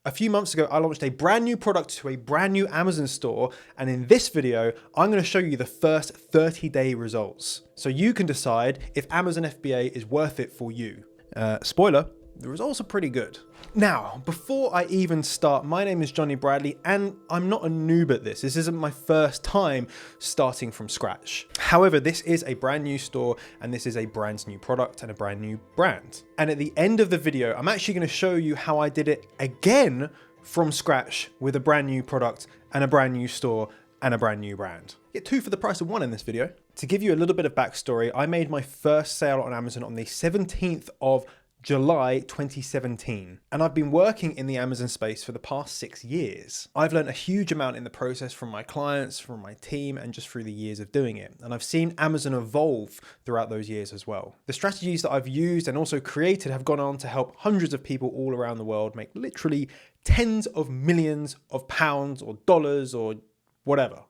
A few months ago, I launched a brand new product to a brand new Amazon store. And in this video, I'm going to show you the first 30-day results. So you can decide if Amazon FBA is worth it for you. Spoiler, the results are pretty good. Now, before I even start, my name is Jonny Bradley, and I'm not a noob at this. This isn't my first time starting from scratch. However, this is a brand new store, and this is a brand new product and a brand new brand. And at the end of the video, I'm actually going to show you how I did it again from scratch with a brand new product and a brand new store and a brand new brand. Get 2 for the price of 1 in this video. To give you a little bit of backstory, I made my first sale on Amazon on the 17th of July 2017, and I've been working in the Amazon space for the past 6 years. I've learned a huge amount in the process from my clients, from my team, and just through the years of doing it. And I've seen Amazon evolve throughout those years as well. The strategies that I've used and also created have gone on to help hundreds of people all around the world make literally tens of millions of pounds or dollars or whatever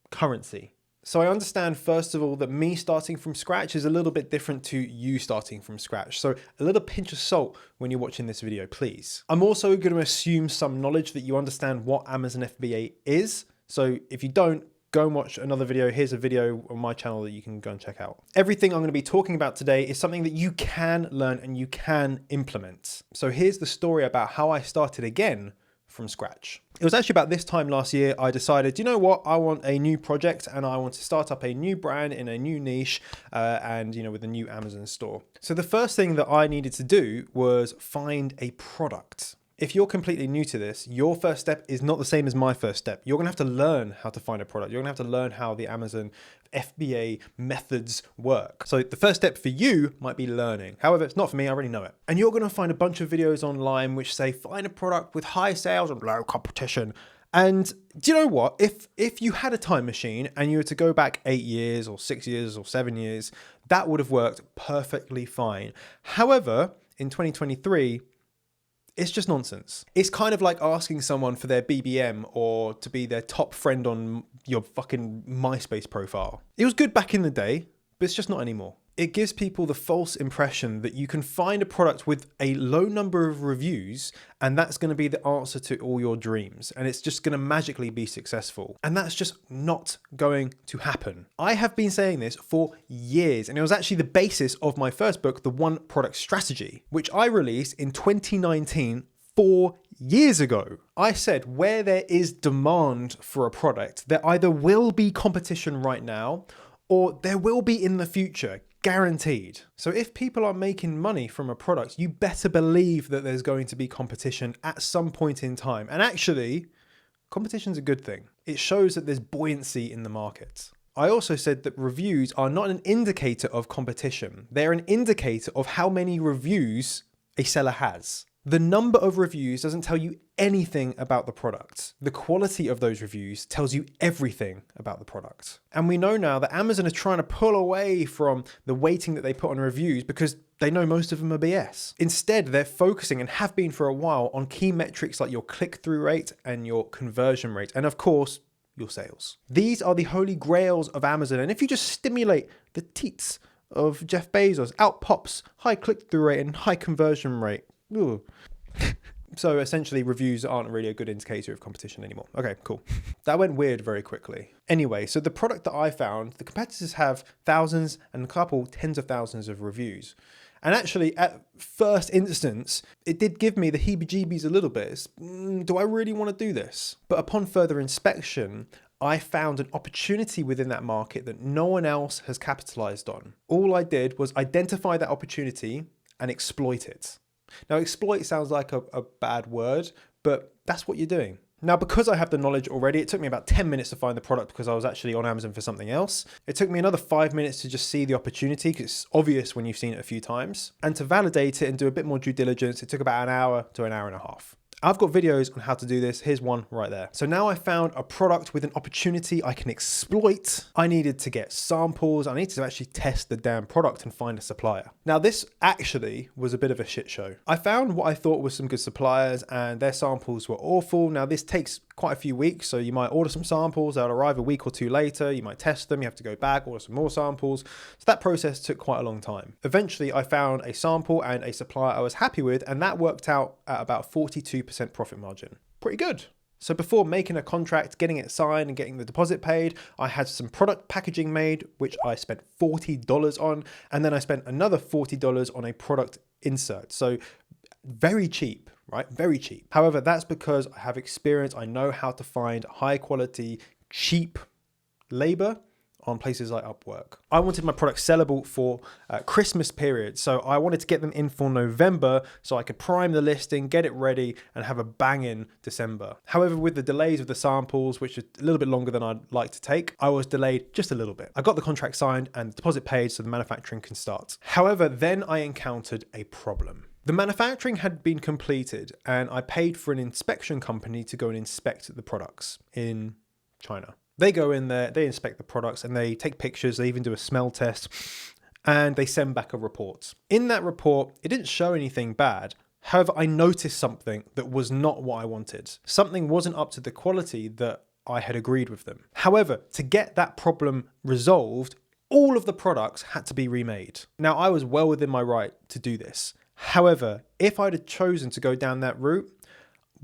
currency. So I understand, first of all, that me starting from scratch is a little bit different to you starting from scratch. So a little pinch of salt when you're watching this video, please. I'm also going to assume some knowledge that you understand what Amazon FBA is. So if you don't, go and watch another video. Here's a video on my channel that you can go and check out. Everything I'm going to be talking about today is something that you can learn and you can implement. So here's the story about how I started again from scratch. It was actually about this time last year I decided, you know what, I want a new project and I want to start up a new brand in a new niche and with a new Amazon store. So the first thing that I needed to do was find a product. If you're completely new to this, your first step is not the same as my first step. You're gonna have to learn how to find a product. You're gonna have to learn how the Amazon FBA methods work. So the first step for you might be learning. However, it's not for me, I already know it. And you're gonna find a bunch of videos online which say, find a product with high sales and low competition. And do you know what? If you had a time machine and you were to go back 8 years or 6 years or 7 years, that would have worked perfectly fine. However, in 2023, it's just nonsense. It's kind of like asking someone for their BBM or to be their top friend on your fucking MySpace profile. It was good back in the day, but it's just not anymore. It gives people the false impression that you can find a product with a low number of reviews and that's going to be the answer to all your dreams. And it's just going to magically be successful. And that's just not going to happen. I have been saying this for years, and it was actually the basis of my first book, The One Product Strategy, which I released in 2019, 4 years ago. I said where there is demand for a product, there either will be competition right now or there will be in the future. Guaranteed. So if people are making money from a product, you better believe that there's going to be competition at some point in time. And actually, competition's a good thing. It shows that there's buoyancy in the market. I also said that reviews are not an indicator of competition. They're an indicator of how many reviews a seller has. The number of reviews doesn't tell you anything about the product. The quality of those reviews tells you everything about the product. And we know now that Amazon is trying to pull away from the weighting that they put on reviews because they know most of them are BS. Instead, they're focusing and have been for a while on key metrics like your click-through rate and your conversion rate. And of course, your sales. These are the holy grails of Amazon. And if you just stimulate the teats of Jeff Bezos, out pops high click-through rate and high conversion rate. Ooh. So essentially reviews aren't really a good indicator of competition anymore. Okay, cool. That went weird very quickly. Anyway, so the product that I found, the competitors have thousands and a couple tens of thousands of reviews. And actually at first instance, it did give me the heebie-jeebies a little bit. Do I really want to do this? But upon further inspection, I found an opportunity within that market that no one else has capitalized on. All I did was identify that opportunity and exploit it. Now, exploit sounds like a bad word, but that's what you're doing. Now, because I have the knowledge already, it took me about 10 minutes to find the product because I was actually on Amazon for something else. It took me another 5 minutes to just see the opportunity because it's obvious when you've seen it a few times. And to validate it and do a bit more due diligence, it took about an hour to an hour and a half. I've got videos on how to do this. Here's one right there. So now I found a product with an opportunity I can exploit. I needed to get samples. I needed to actually test the damn product and find a supplier. Now this actually was a bit of a shit show. I found what I thought was some good suppliers and their samples were awful. Now this takes quite a few weeks. So you might order some samples, they'll arrive a week or two later. You might test them, you have to go back, order some more samples. So that process took quite a long time. Eventually, I found a sample and a supplier I was happy with, and that worked out at about 42% profit margin. Pretty good. So before making a contract, getting it signed and getting the deposit paid, I had some product packaging made, which I spent $40 on. And then I spent another $40 on a product insert. So very cheap, right? Very cheap. However, that's because I have experience. I know how to find high quality, cheap labor on places like Upwork. I wanted my products sellable for Christmas period. So I wanted to get them in for November so I could prime the listing, get it ready, and have a bang-in December. However, with the delays of the samples, which is a little bit longer than I'd like to take, I was delayed just a little bit. I got the contract signed and the deposit paid so the manufacturing can start. However, then I encountered a problem. The manufacturing had been completed and I paid for an inspection company to go and inspect the products in China. They go in there, they inspect the products and they take pictures, they even do a smell test, and they send back a report. In that report, it didn't show anything bad. However, I noticed something that was not what I wanted. Something wasn't up to the quality that I had agreed with them. However, to get that problem resolved, all of the products had to be remade. Now, I was well within my right to do this. However, if I'd have chosen to go down that route,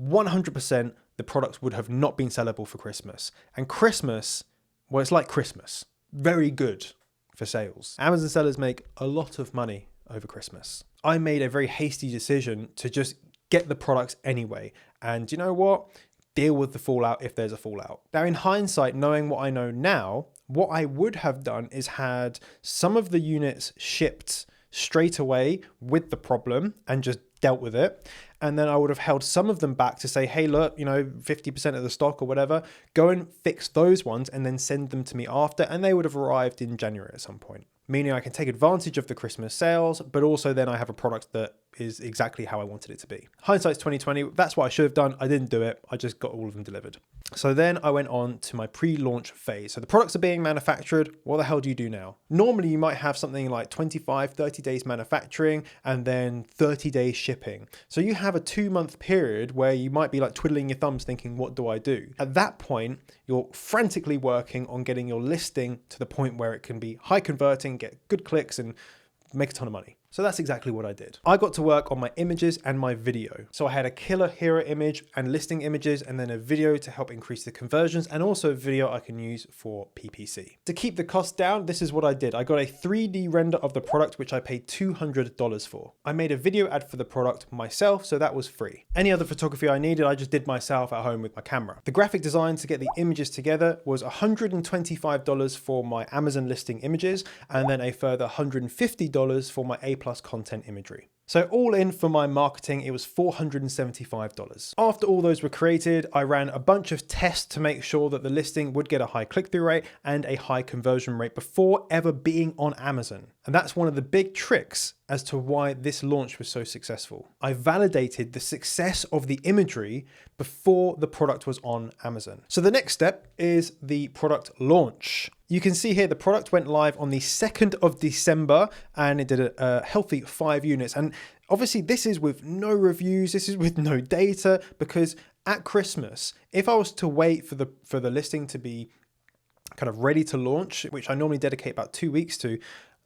100% the products would have not been sellable for Christmas. And Christmas, well, it's like Christmas. Very good for sales. Amazon sellers make a lot of money over Christmas. I made a very hasty decision to just get the products anyway. And you know what? Deal with the fallout if there's a fallout. Now, in hindsight, knowing what I know now, what I would have done is had some of the units shipped straight away with the problem and just dealt with it. And then I would have held some of them back to say, hey, look, 50% of the stock or whatever, go and fix those ones and then send them to me after. And they would have arrived in January at some point. Meaning I can take advantage of the Christmas sales, but also then I have a product that is exactly how I wanted it to be. Hindsight's 2020. That's what I should have done. I didn't do it. I just got all of them delivered. So then I went on to my pre-launch phase. So the products are being manufactured. What the hell do you do now? Normally you might have something like 25, 30 days manufacturing and then 30 days shipping. So you have a 2-month period where you might be like twiddling your thumbs thinking, what do I do? At that point, you're frantically working on getting your listing to the point where it can be high converting, get good clicks and make a ton of money. So that's exactly what I did. I got to work on my images and my video. So I had a killer hero image and listing images and then a video to help increase the conversions and also a video I can use for PPC. To keep the cost down, this is what I did. I got a 3D render of the product, which I paid $200 for. I made a video ad for the product myself, so that was free. Any other photography I needed, I just did myself at home with my camera. The graphic design to get the images together was $125 for my Amazon listing images and then a further $150 for my A+ content imagery. So all in for my marketing, it was $475. After all those were created, I ran a bunch of tests to make sure that the listing would get a high click-through rate and a high conversion rate before ever being on Amazon. And that's one of the big tricks as to why this launch was so successful. I validated the success of the imagery before the product was on Amazon. So the next step is the product launch. You can see here the product went live on the 2nd of December and it did a healthy 5 units. And obviously this is with no reviews, this is with no data, because at Christmas, if I was to wait for the listing to be kind of ready to launch, which I normally dedicate about 2 weeks to,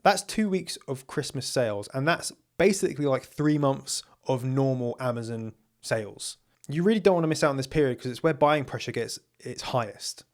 that's 2 weeks of Christmas sales. And that's basically like 3 months of normal Amazon sales. You really don't want to miss out on this period because it's where buying pressure gets its highest.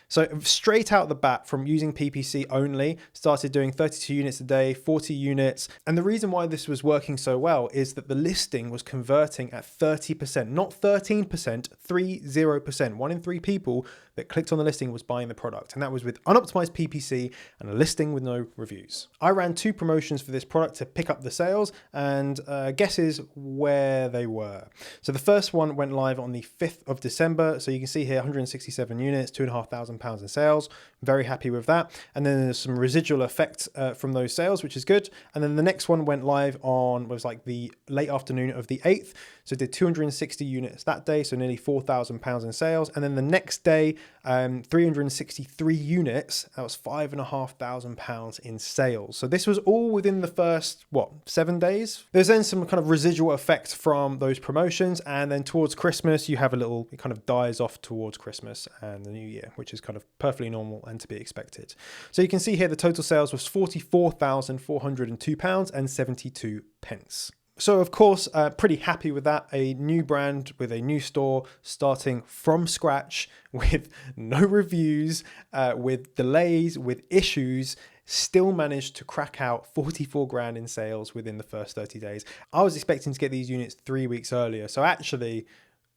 So straight out the bat from using PPC only, started doing 32 units a day, 40 units. And the reason why this was working so well is that the listing was converting at 30%, not 13%, 30%. 1 in 3 people that clicked on the listing was buying the product. And that was with unoptimized PPC and a listing with no reviews. I ran 2 promotions for this product to pick up the sales and guesses where they were. So the first one went live on the 5th of December. So you can see here 167 units, £2,500 £4,000 in sales. Very happy with that. And then there's some residual effect from those sales, which is good. And then the next one went live on, was like the late afternoon of the 8th. So it did 260 units that day, so nearly £4,000 in sales. And then the next day, 363 units, that was £5,500 in sales. So this was all within the first, 7 days? There's then some kind of residual effect from those promotions. And then towards Christmas, you have a little, it kind of dies off towards Christmas and the new year, which is kind of perfectly normal and to be expected. So you can see here the total sales was £44,402 and 72 pence. So of course, pretty happy with that. A new brand with a new store starting from scratch with no reviews, with delays, with issues, still managed to crack out 44 grand in sales within the first 30 days. I was expecting to get these units 3 weeks earlier. So actually,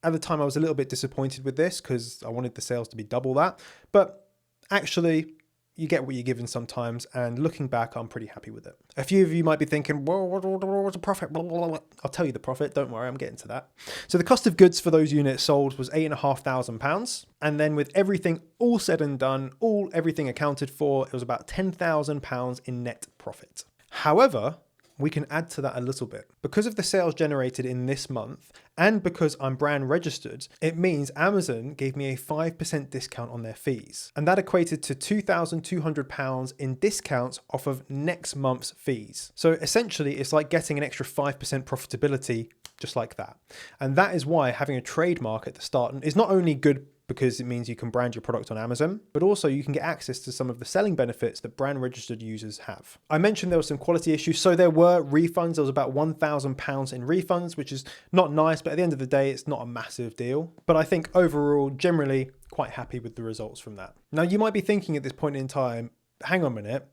at the time I was a little bit disappointed with this because I wanted the sales to be double that. But actually, you get what you're given sometimes, and looking back, I'm pretty happy with it. A few of you might be thinking, well, what's the profit? Blah, blah, blah. I'll tell you the profit, don't worry, I'm getting to that. So the cost of goods for those units sold was £8,500. And then with everything all said and done, everything accounted for, it was about £10,000 in net profit. However, we can add to that a little bit. Because of the sales generated in this month, and because I'm brand registered, it means Amazon gave me a 5% discount on their fees. And that equated to £2,200 in discounts off of next month's fees. So essentially, it's like getting an extra 5% profitability just like that. And that is why having a trademark at the start is not only good because it means you can brand your product on Amazon, but also you can get access to some of the selling benefits that brand registered users have. I mentioned there were some quality issues, so there were refunds. There was about £1,000 in refunds, which is not nice, but at the end of the day, it's not a massive deal. But I think overall, generally, quite happy with the results from that. Now, you might be thinking at this point in time, hang on a minute,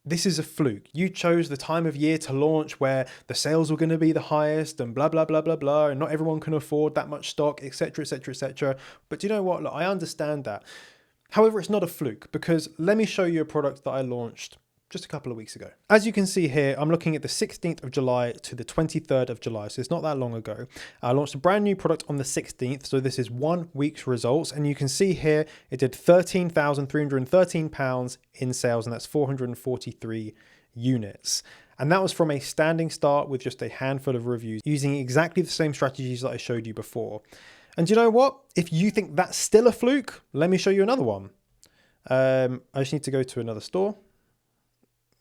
this is a fluke. You chose the time of year to launch where the sales were going to be the highest and blah, blah, blah, blah, blah, and not everyone can afford that much stock, etc., etc., etc. But do you know what? Look, I understand that. However, it's not a fluke because let me show you a product that I launched just a couple of weeks ago. As you can see here, I'm looking at the 16th of July to the 23rd of July. So it's not that long ago. I launched a brand new product on the 16th. So this is 1 week's results. And you can see here, it did £13,313 in sales, and that's 443 units. And that was from a standing start with just a handful of reviews using exactly the same strategies that I showed you before. And you know what? If you think that's still a fluke, let me show you another one. I just need to go to another store.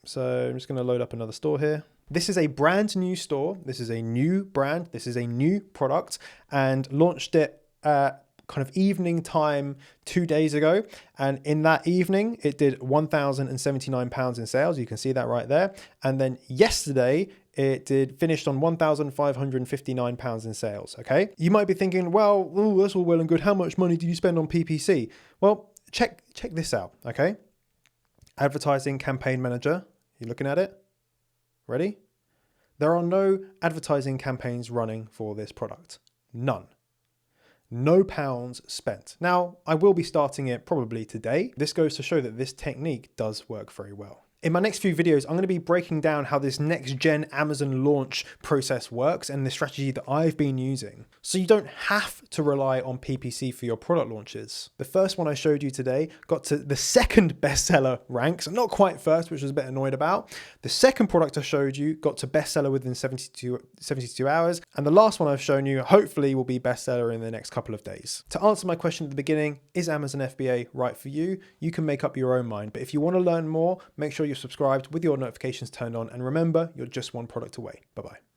So I'm just going to load up another store here. This is a brand new store. This is a new brand. This is a new product, and launched it kind of evening time 2 days ago. And in that evening, it did £1,079 in sales. You can see that right there. And then yesterday, it finished on £1,559 in sales. Okay. You might be thinking, well, that's all well and good. How much money did you spend on PPC? Well, check this out. Okay. Advertising campaign manager. You looking at it? Ready? There are no advertising campaigns running for this product. None. No pounds spent. Now, I will be starting it probably today. This goes to show that this technique does work very well. In my next few videos, I'm going to be breaking down how this next gen Amazon launch process works and the strategy that I've been using. So you don't have to rely on PPC for your product launches. The first one I showed you today got to the second bestseller rank, so not quite first, which I was a bit annoyed about. The second product I showed you got to bestseller within 72 hours. And the last one I've shown you hopefully will be bestseller in the next couple of days. To answer my question at the beginning, is Amazon FBA right for you? You can make up your own mind. But if you want to learn more, make sure you're subscribed with your notifications turned on. And remember, you're just one product away. Bye-bye.